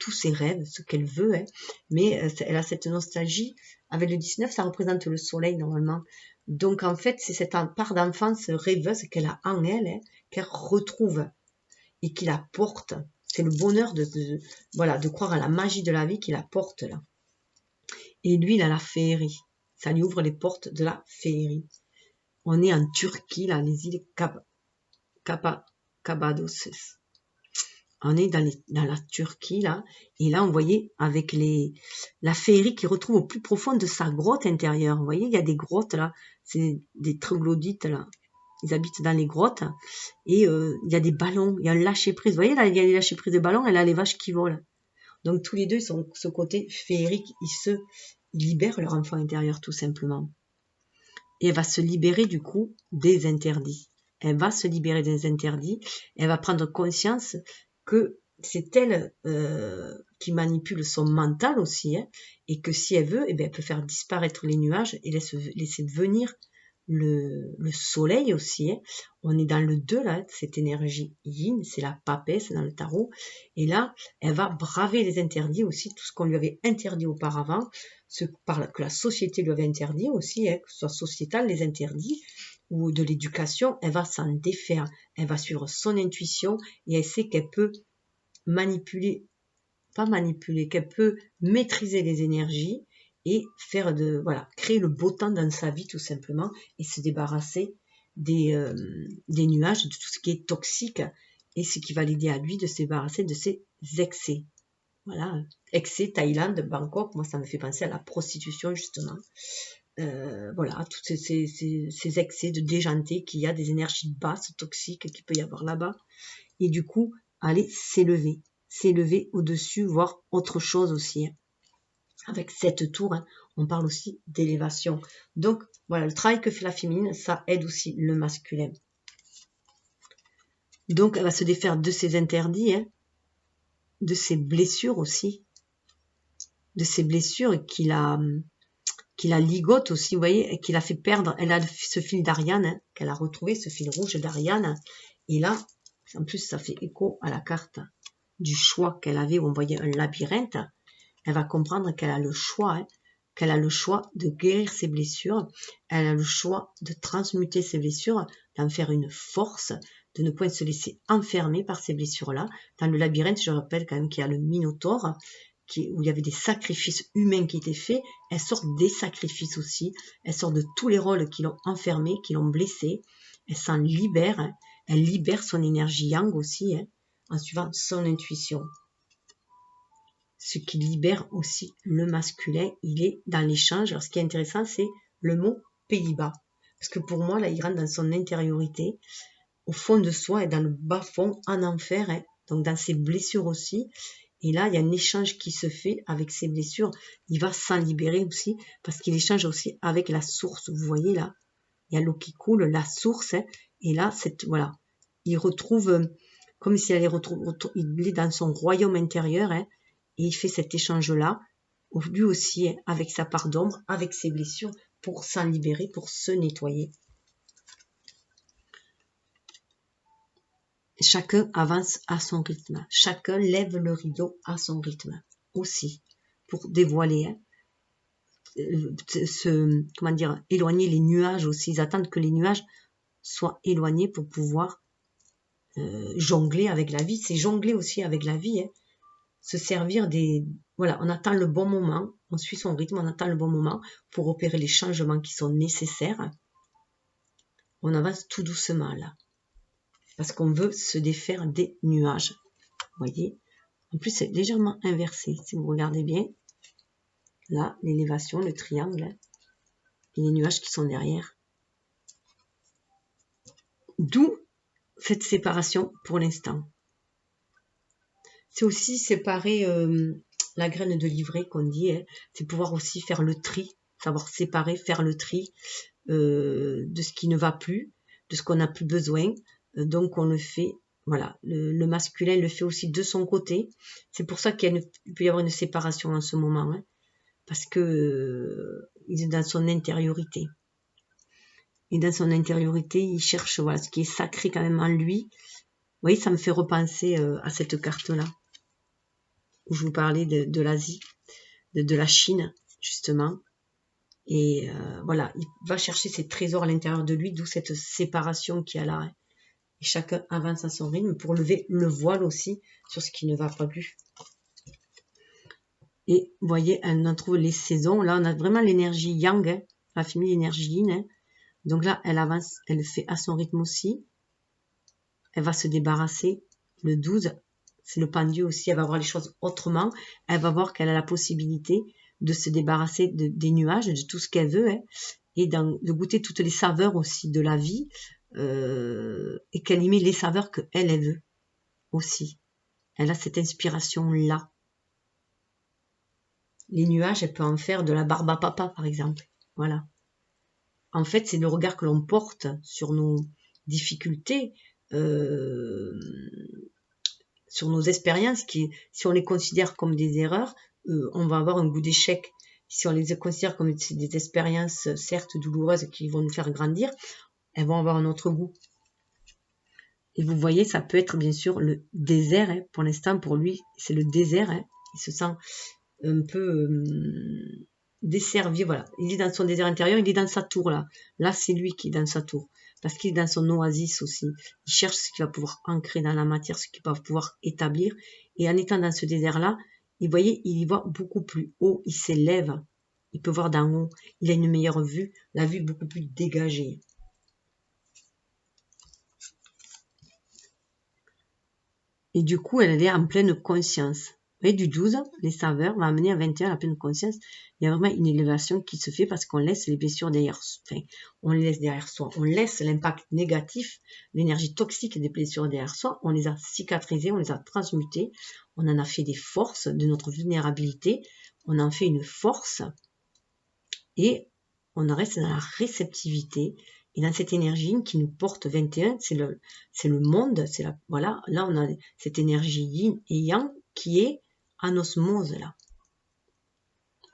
tous ses rêves, ce qu'elle veut. Hein. Mais elle a cette nostalgie. Avec le 19, ça représente le soleil normalement. Donc en fait, c'est cette part d'enfance rêveuse qu'elle a en elle, hein, qu'elle retrouve et qui la porte. C'est le bonheur voilà, de croire à la magie de la vie qui la porte là. Et lui, il a la féerie. Ça lui ouvre les portes de la féerie. On est en Turquie, là, les îles Cappadoce. On est dans la Turquie, là. Et là, on voyait avec la féerie qui retrouve au plus profond de sa grotte intérieure. Vous voyez, il y a des grottes, là. C'est des troglodytes, là. Ils habitent dans les grottes. Et il y a des ballons. Il y a un lâcher-prise. Vous voyez, là, il y a des lâcher-prise de ballons. Et là, les vaches qui volent. Donc, tous les deux, ils sont ce côté féerique. Ils libèrent leur enfant intérieur, tout simplement. Et elle va se libérer, du coup, des interdits. Elle va se libérer des interdits. Elle va prendre conscience que c'est elle qui manipule son mental aussi, hein, et que si elle veut, eh bien, elle peut faire disparaître les nuages et laisser venir le soleil aussi. Hein. On est dans le 2 là, cette énergie yin, c'est la papesse dans le tarot. Et là, elle va braver les interdits aussi, tout ce qu'on lui avait interdit auparavant, que la société lui avait interdit aussi, hein, que ce soit sociétal, les interdits, ou de l'éducation, elle va s'en défaire. Elle va suivre son intuition et elle sait qu'elle peut qu'elle peut maîtriser les énergies et créer le beau temps dans sa vie tout simplement et se débarrasser des nuages, de tout ce qui est toxique et ce qui va l'aider à lui de se débarrasser de ses excès. Voilà, excès, Thaïlande, Bangkok, moi ça me fait penser à la prostitution justement. Voilà, tous ces excès de déjanté qu'il y a, des énergies basses, toxiques qu'il peut y avoir là-bas. Et du coup, aller s'élever au-dessus, voir autre chose aussi. Hein. Avec cette tour, hein, on parle aussi d'élévation. Donc, voilà, le travail que fait la féminine, ça aide aussi le masculin. Donc, elle va se défaire de ses interdits, hein, de ses blessures aussi, de ses blessures qui la ligote aussi, vous voyez, qui l'a fait perdre. Elle a ce fil d'Ariane, hein, qu'elle a retrouvé, ce fil rouge d'Ariane. Et là, en plus, ça fait écho à la carte du choix qu'elle avait, où on voyait un labyrinthe. Elle va comprendre qu'elle a le choix, hein, qu'elle a le choix de guérir ses blessures, elle a le choix de transmuter ses blessures, d'en faire une force, de ne point se laisser enfermer par ces blessures-là. Dans le labyrinthe, je rappelle quand même qu'il y a le Minotaure, où il y avait des sacrifices humains qui étaient faits. Elle sort des sacrifices aussi, elle sort de tous les rôles qui l'ont enfermée, qui l'ont blessée, elle s'en libère, hein. Elle libère son énergie yang aussi, hein, en suivant son intuition. Ce qui libère aussi le masculin, il est dans l'échange. Alors ce qui est intéressant, c'est le mot Pays-Bas. Parce que pour moi, là, il rentre dans son intériorité, au fond de soi et dans le bas fond, en enfer, hein, donc dans ses blessures aussi. Et là, il y a un échange qui se fait avec ses blessures. Il va s'en libérer aussi, parce qu'il échange aussi avec la source. Vous voyez là, il y a l'eau qui coule, la source, hein, et là, voilà, il retrouve, comme s'il allait il est dans son royaume intérieur, hein, et il fait cet échange-là, lui aussi, hein, avec sa part d'ombre, avec ses blessures, pour s'en libérer, pour se nettoyer. Chacun avance à son rythme. Chacun lève le rideau à son rythme aussi, pour dévoiler, hein, comment dire, éloigner les nuages aussi. Ils attendent que les nuages soient éloignés pour pouvoir jongler avec la vie. C'est jongler aussi avec la vie, hein. Se servir voilà, on attend le bon moment, on suit son rythme, on attend le bon moment pour opérer les changements qui sont nécessaires. On avance tout doucement là, parce qu'on veut se défaire des nuages. Vous voyez, en plus c'est légèrement inversé, si vous regardez bien. Là, l'élévation, le triangle, et les nuages qui sont derrière. D'où cette séparation pour l'instant. C'est aussi séparer la graine de livret qu'on dit, hein, c'est pouvoir aussi faire le tri, savoir séparer, faire le tri de ce qui ne va plus, de ce qu'on n'a plus besoin. Donc on le fait, voilà, le masculin le fait aussi de son côté. C'est pour ça qu'il peut y avoir une séparation en ce moment, hein, parce que il est dans son intériorité. Et dans son intériorité, il cherche voilà, ce qui est sacré quand même en lui. Vous voyez, ça me fait repenser à cette carte-là, où je vous parlais de l'Asie, de la Chine, justement. Et voilà, il va chercher ses trésors à l'intérieur de lui, d'où cette séparation qu'il y a là. Hein. Et chacun avance à son rythme pour lever le voile aussi sur ce qui ne va pas plus. Et vous voyez, on trouve les saisons. Là, on a vraiment l'énergie yang, hein, la famille énergie yin. Hein. Donc là, elle avance, elle fait à son rythme aussi. Elle va se débarrasser. Le 12, c'est le pendu aussi. Elle va voir les choses autrement. Elle va voir qu'elle a la possibilité de se débarrasser des nuages, de tout ce qu'elle veut, hein, et de goûter toutes les saveurs aussi de la vie, et qu'elle y met les saveurs qu'elle veut aussi. Elle a cette inspiration-là. Les nuages, elle peut en faire de la barbe à papa, par exemple. Voilà. En fait, c'est le regard que l'on porte sur nos difficultés, sur nos expériences, qui, si on les considère comme des erreurs, on va avoir un goût d'échec. Si on les considère comme des expériences, certes douloureuses, qui vont nous faire grandir, elles vont avoir un autre goût. Et vous voyez, ça peut être bien sûr le désert. Hein. Pour l'instant, pour lui, c'est le désert. Hein. Il se sent un peu desservi. Voilà. Il est dans son désert intérieur, il est dans sa tour là. Là, c'est lui qui est dans sa tour. Parce qu'il est dans son oasis aussi. Il cherche ce qu'il va pouvoir ancrer dans la matière, ce qu'il va pouvoir établir. Et en étant dans ce désert-là, vous voyez, il y voit beaucoup plus haut. Il s'élève. Il peut voir d'en haut. Il a une meilleure vue. La vue beaucoup plus dégagée. Et du coup, elle est en pleine conscience. voyez, du 12, les saveurs, va amener à 21 la pleine conscience. Il y a vraiment une élévation qui se fait parce qu'on laisse les blessures derrière, enfin, on les laisse derrière soi. On laisse l'impact négatif, l'énergie toxique des blessures derrière soi. On les a cicatrisées, on les a transmutées. On en a fait des forces de notre vulnérabilité. On en fait une force et on reste dans la réceptivité. Et dans cette énergie qui nous porte 21, c'est le monde, voilà, là on a cette énergie yin et yang qui est en osmose là.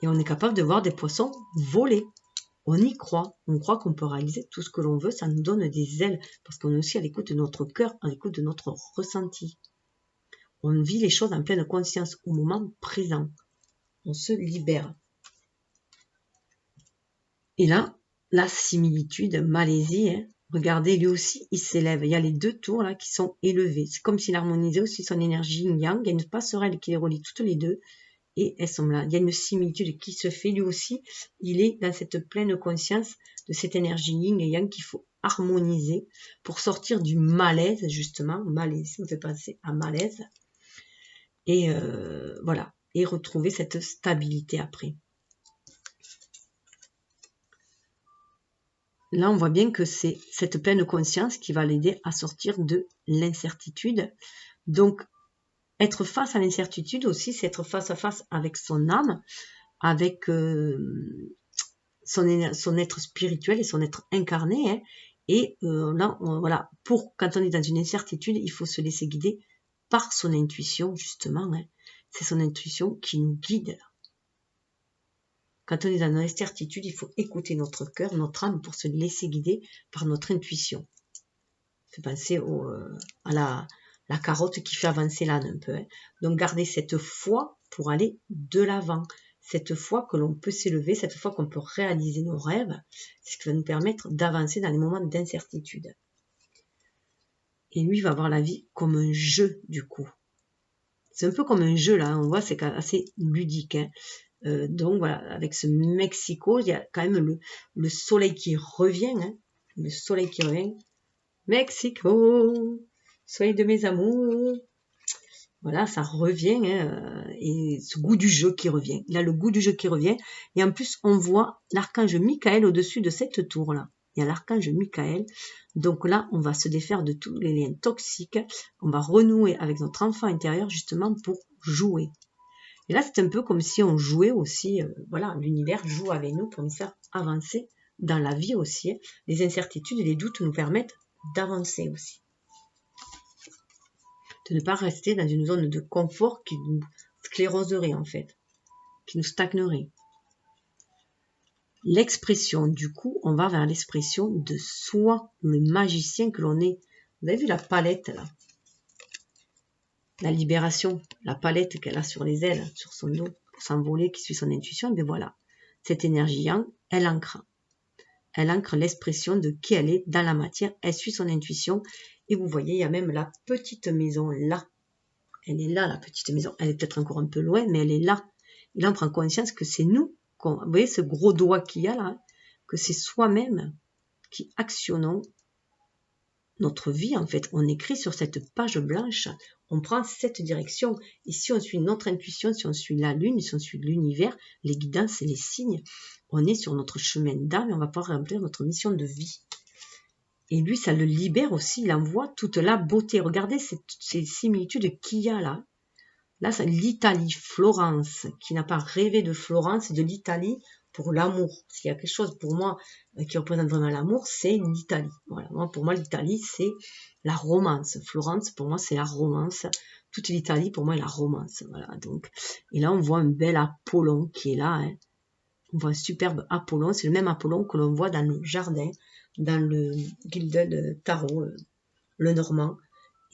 Et on est capable de voir des poissons voler. On y croit. On croit qu'on peut réaliser tout ce que l'on veut. Ça nous donne des ailes. Parce qu'on est aussi à l'écoute de notre cœur, à l'écoute de notre ressenti. On vit les choses en pleine conscience au moment présent. On se libère. Et là, la similitude, Malaisie, hein, regardez, lui aussi, il s'élève. Il y a les deux tours là qui sont élevés. C'est comme s'il harmonisait aussi son énergie yin-yang. Il y a une passerelle qui les relie toutes les deux. Et elles sont là. Il y a une similitude qui se fait. Lui aussi, il est dans cette pleine conscience de cette énergie yin et yang qu'il faut harmoniser pour sortir du malaise, justement. Malaise, ça me fait penser à malaise. Et voilà. Et retrouver cette stabilité après. Là, on voit bien que c'est cette pleine conscience qui va l'aider à sortir de l'incertitude. Donc, être face à l'incertitude aussi, c'est être face à face avec son âme, avec son être spirituel et son être incarné. Hein. Et là, voilà, quand on est dans une incertitude, il faut se laisser guider par son intuition, justement. Hein. C'est son intuition qui nous guide. Quand on est dans une incertitude, il faut écouter notre cœur, notre âme, pour se laisser guider par notre intuition. Ça fait penser à la carotte qui fait avancer l'âne un peu. Hein. Donc, garder cette foi pour aller de l'avant. Cette foi que l'on peut s'élever, cette foi qu'on peut réaliser nos rêves, c'est ce qui va nous permettre d'avancer dans les moments d'incertitude. Et lui, il va voir la vie comme un jeu, du coup. C'est un peu comme un jeu, là. On voit, c'est assez ludique. Hein. Donc, voilà, avec ce Mexico, il y a quand même le soleil qui revient. Hein. Le soleil qui revient. Mexico, soleil de mes amours. Voilà, ça revient, hein, et ce goût du jeu qui revient. Il a le goût du jeu qui revient. Et en plus, on voit l'archange Michael au-dessus de cette tour-là. Il y a l'archange Michael. Donc là, on va se défaire de tous les liens toxiques. On va renouer avec notre enfant intérieur justement pour jouer. Et là, c'est un peu comme si on jouait aussi. Voilà, l'univers joue avec nous pour nous faire avancer dans la vie aussi. Les incertitudes et les doutes nous permettent d'avancer aussi. De ne pas rester dans une zone de confort qui nous scléroserait en fait, qui nous stagnerait. L'expression, du coup, on va vers l'expression de soi, le magicien que l'on est. Vous avez vu la palette là? La libération, la palette qu'elle a sur les ailes, sur son dos, pour s'envoler, qui suit son intuition, et bien voilà. Cette énergie yang, elle ancre. Elle ancre l'expression de qui elle est dans la matière, elle suit son intuition, et vous voyez, il y a même la petite maison là. Elle est là, la petite maison. Elle est peut-être encore un peu loin, mais elle est là. Et là, on prend conscience que c'est nous. Vous voyez ce gros doigt qu'il y a là, que c'est soi-même qui actionnons notre vie, en fait. On écrit sur cette page blanche, on prend cette direction. Et si on suit notre intuition, si on suit la lune, si on suit l'univers, les guidances et les signes, on est sur notre chemin d'âme et on va pouvoir remplir notre mission de vie. Et lui, ça le libère aussi, il envoie toute la beauté. Regardez ces similitudes qu'il y a là. Là, c'est l'Italie, Florence, qui n'a pas rêvé de Florence, de l'Italie pour l'amour. S'il y a quelque chose pour moi qui représente vraiment l'amour, c'est l'Italie. Voilà. Pour moi, l'Italie, c'est la romance. Florence, pour moi, c'est la romance. Toute l'Italie, pour moi, est la romance. Voilà. Donc, et là, on voit un bel Apollon qui est là. Hein. On voit un superbe Apollon. C'est le même Apollon que l'on voit dans le jardin, dans le Gilded Tarot, le Normand.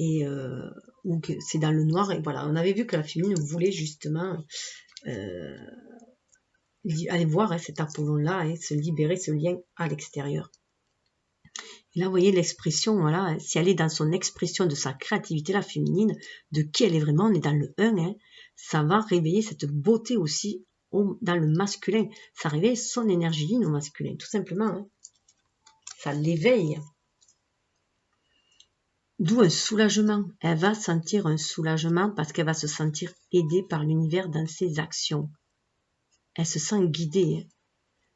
Et où c'est dans le noir. Et voilà, on avait vu que la féminine voulait justement aller voir hein, cet Apollon-là et se libérer ce lien à l'extérieur. Et là, vous voyez l'expression, voilà, si elle est dans son expression de sa créativité, la féminine, de qui elle est vraiment, on est dans le 1, hein, ça va réveiller cette beauté aussi dans le masculin. Ça réveille son énergie au masculin, tout simplement. Hein. Ça l'éveille. D'où un soulagement. Elle va sentir un soulagement parce qu'elle va se sentir aidée par l'univers dans ses actions. Elle se sent guidée.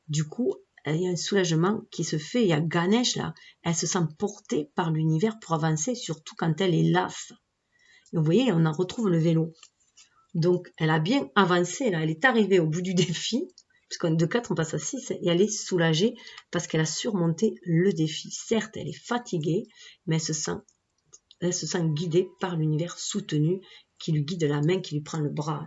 Du coup, il y a un soulagement qui se fait. Il y a Ganesh là. Elle se sent portée par l'univers pour avancer, surtout quand elle est lasse. Et vous voyez, on en retrouve le vélo. Donc, elle a bien avancé là. Elle est arrivée au bout du défi. Puisqu'on de 4, on passe à 6. Et elle est soulagée parce qu'elle a surmonté le défi. Certes, elle est fatiguée, mais elle se sent guidée par l'univers soutenu qui lui guide la main, qui lui prend le bras.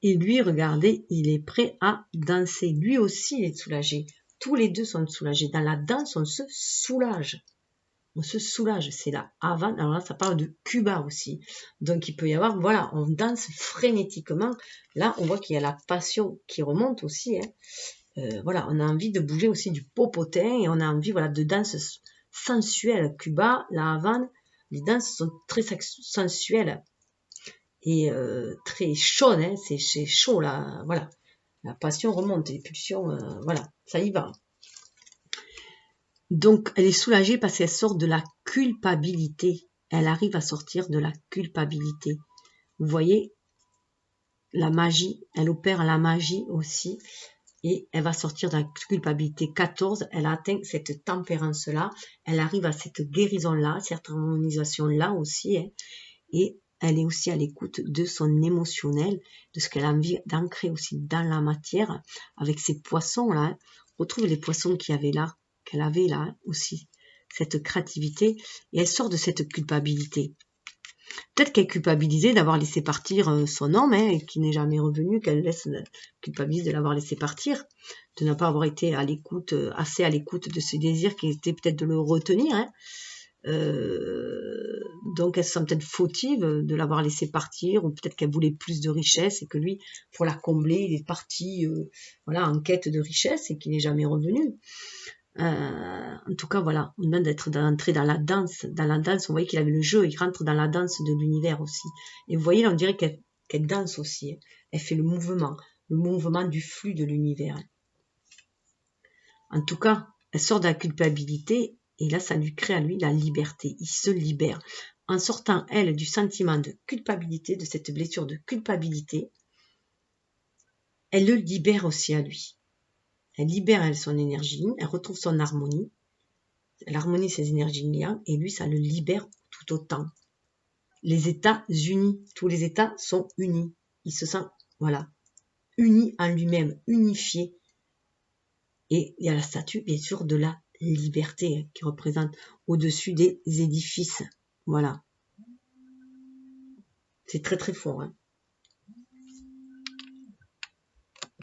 Et lui, regardez, il est prêt à danser. Lui aussi, il est soulagé. Tous les deux sont soulagés. Dans la danse, on se soulage. On se soulage. C'est là avant. Alors là, ça parle de Cuba aussi. Donc, il peut y avoir, voilà, on danse frénétiquement. Là, on voit qu'il y a la passion qui remonte aussi. Voilà, on a envie de bouger aussi du popotin et on a envie, voilà, de danse sensuelle. Cuba, la Havane, les danses sont très sensuelles et très chaudes. Hein, c'est chaud là, voilà. La passion remonte, les pulsions, voilà, ça y va. Donc, elle est soulagée parce qu'elle sort de la culpabilité. Elle arrive à sortir de la culpabilité. Vous voyez, la magie, elle opère la magie aussi. Et elle va sortir de la culpabilité. 14, elle a atteint cette tempérance-là. Elle arrive à cette guérison-là, cette harmonisation-là aussi. Hein, et elle est aussi à l'écoute de son émotionnel, de ce qu'elle a envie d'ancrer aussi dans la matière, avec ces poissons-là. Hein. On retrouve les poissons qu'elle avait là aussi, cette créativité. Et elle sort de cette culpabilité. Peut-être qu'elle est culpabilisée d'avoir laissé partir son homme, hein, et qui n'est jamais revenu, qu'elle laisse culpabiliser de l'avoir laissé partir, de ne pas avoir été à l'écoute, assez à l'écoute de ses désirs, qui était peut-être de le retenir. Hein. Donc elle se sent peut-être fautive de l'avoir laissé partir, ou peut-être qu'elle voulait plus de richesse et que lui, pour la combler, il est parti voilà, en quête de richesse et qu'il n'est jamais revenu. En tout cas, voilà, on demande d'entrer dans la danse. Dans la danse, on voyait qu'il avait le jeu, il rentre dans la danse de l'univers aussi. Et vous voyez, là, on dirait qu'elle danse aussi. Hein. Elle fait le mouvement du flux de l'univers. En tout cas, elle sort de la culpabilité et là, ça lui crée à lui la liberté. Il se libère. En sortant, elle, du sentiment de culpabilité, de cette blessure de culpabilité, elle le libère aussi à lui. Elle libère, elle, son énergie, elle retrouve son harmonie. Elle harmonise ses énergies liées et lui, ça le libère tout autant. Les États unis, tous les États sont unis. Il se sent, voilà, uni en lui-même, unifié. Et il y a la statue, bien sûr, de la liberté qui représente au-dessus des édifices. Voilà. C'est très très fort. Hein.